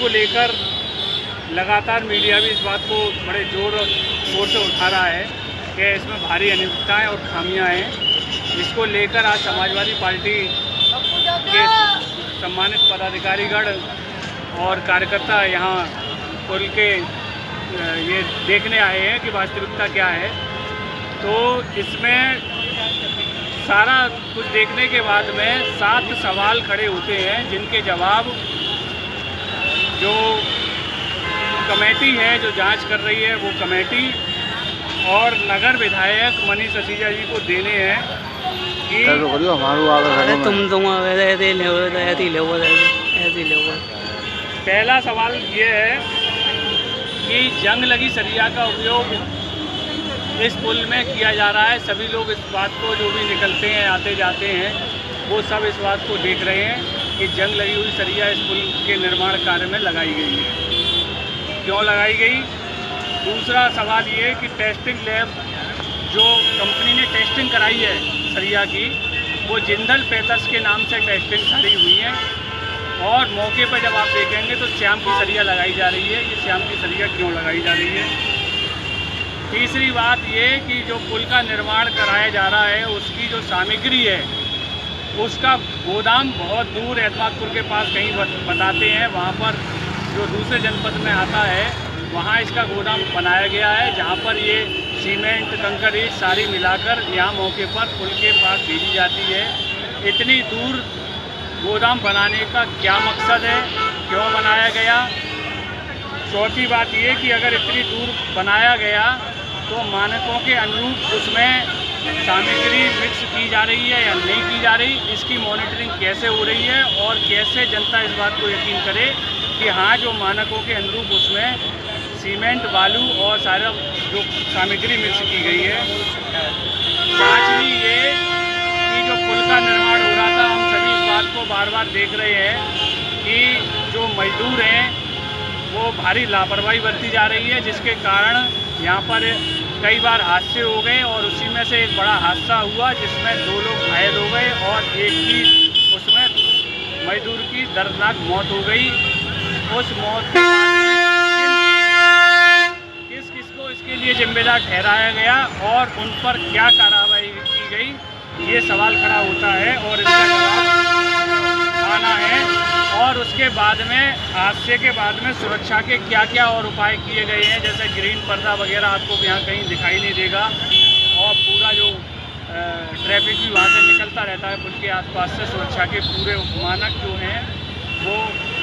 को लेकर लगातार मीडिया भी इस बात को बड़े जोर और शोर से उठा रहा है कि इसमें भारी अनियमितताएं और खामियां हैं। इसको लेकर आज समाजवादी पार्टी के सम्मानित पदाधिकारीगण और कार्यकर्ता यहाँ पुल के ये देखने आए हैं कि वास्तविकता क्या है। तो इसमें सारा कुछ देखने के बाद में 7 सवाल खड़े होते हैं, जिनके जवाब जो कमेटी है जो जांच कर रही है वो कमेटी और नगर विधायक मनीष सिसोदिया जी को देने हैं कि पहला सवाल ये है कि जंग लगी सरिया का उपयोग इस पुल में किया जा रहा है। सभी लोग इस बात को, जो भी निकलते हैं आते जाते हैं, वो सब इस बात को देख रहे हैं कि जंग लगी हुई सरिया इस पुल के निर्माण कार्य में लगाई गई है। क्यों लगाई गई? दूसरा सवाल ये कि टेस्टिंग लैब जो कंपनी ने टेस्टिंग कराई है सरिया की, वो जिंदल पैथर्स के नाम से टेस्टिंग करी हुई है और मौके पर जब आप देखेंगे तो श्याम की सरिया लगाई जा रही है। ये श्याम की सरिया क्यों लगाई जा रही है? तीसरी बात ये कि जो पुल का निर्माण कराया जा रहा है उसकी जो सामग्री है उसका गोदाम बहुत दूर एतमादपुर के पास कहीं बताते हैं, वहाँ पर जो दूसरे जनपद में आता है वहाँ इसका गोदाम बनाया गया है, जहाँ पर ये सीमेंट कंकड़ ईंट सारी मिलाकर यहाँ मौके पर पुल के पास भेजी जाती है। इतनी दूर गोदाम बनाने का क्या मकसद है, क्यों बनाया गया? चौथी बात ये कि अगर इतनी दूर बनाया गया तो मानकों के अनुरूप उसमें सामग्री मिक्स की जा रही है या नहीं की जा रही, इसकी मॉनिटरिंग कैसे हो रही है और कैसे जनता इस बात को यकीन करे कि हाँ जो मानकों के अनुरूप उसमें सीमेंट, बालू और सारा जो सामग्री मिक्स की गई है। पांचवी ये कि जो पुल का निर्माण हो रहा था, हम सभी इस बात को बार बार देख रहे हैं कि जो मजदूर हैं वो भारी लापरवाही बरती जा रही है, जिसके कारण यहाँ पर कई बार हादसे हो गए और उसी में से एक बड़ा हादसा हुआ जिसमें 2 लोग घायल हो गए और एक की उसमें मजदूर की दर्दनाक मौत हो गई। उस मौत के किस किस को इसके लिए जिम्मेदार ठहराया गया और उन पर क्या कार्रवाई की गई, ये सवाल खड़ा होता है और इसका जवाब आना है। और उसके बाद में हादसे के बाद में सुरक्षा के क्या क्या और उपाय किए गए हैं, जैसे ग्रीन पर्दा वगैरह आपको यहाँ कहीं दिखाई नहीं देगा और पूरा जो ट्रैफिक भी वहाँ से निकलता रहता है पुल के आसपास से, सुरक्षा के पूरे मानक जो हैं वो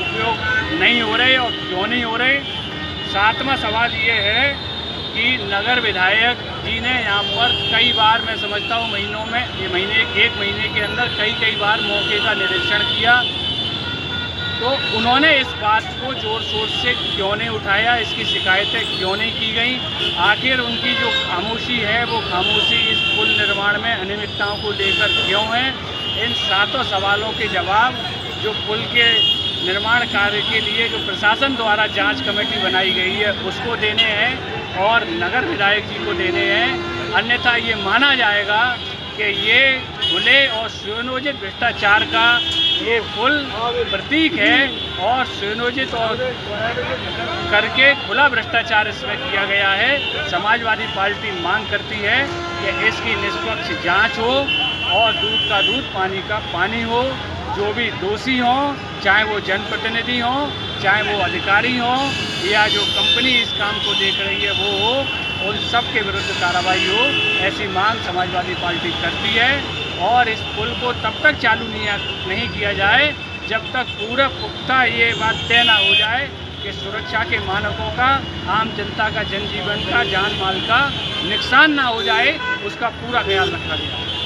उपयोग नहीं हो रहे और क्यों नहीं हो रहे। 7वां सवाल ये है कि नगर विधायक जी ने यहाँ पर कई बार, मैं समझता हूँ महीनों में, ये एक महीने के अंदर कई बार मौके का निरीक्षण किया, तो उन्होंने इस बात को जोर शोर से क्यों नहीं उठाया, इसकी शिकायतें क्यों नहीं की गई? आखिर उनकी जो खामोशी है वो खामोशी इस पुल निर्माण में अनियमितताओं को लेकर क्यों है? इन 7 सवालों के जवाब जो पुल के निर्माण कार्य के लिए जो प्रशासन द्वारा जांच कमेटी बनाई गई है उसको देने हैं और नगर विधायक जी को देने हैं। अन्यथा ये माना जाएगा कि ये खुले और सुनियोजित भ्रष्टाचार का ये पुल प्रतीक है और सुनियोजित और करके खुला भ्रष्टाचार इसमें किया गया है। समाजवादी पार्टी मांग करती है कि इसकी निष्पक्ष जांच हो और दूध का दूध, पानी का पानी हो। जो भी दोषी हों, चाहे वो जनप्रतिनिधि हों, चाहे वो अधिकारी हों या जो कंपनी इस काम को देख रही है वो हो, उन सब के विरुद्ध कार्रवाई हो, ऐसी मांग समाजवादी पार्टी करती है। और इस पुल को तब तक चालू नहीं किया जाए जब तक पूरा पुख्ता ये बात तय ना हो जाए कि सुरक्षा के मानकों का, आम जनता का जनजीवन का, जान माल का नुकसान ना हो जाए, उसका पूरा ख्याल रखा जाए।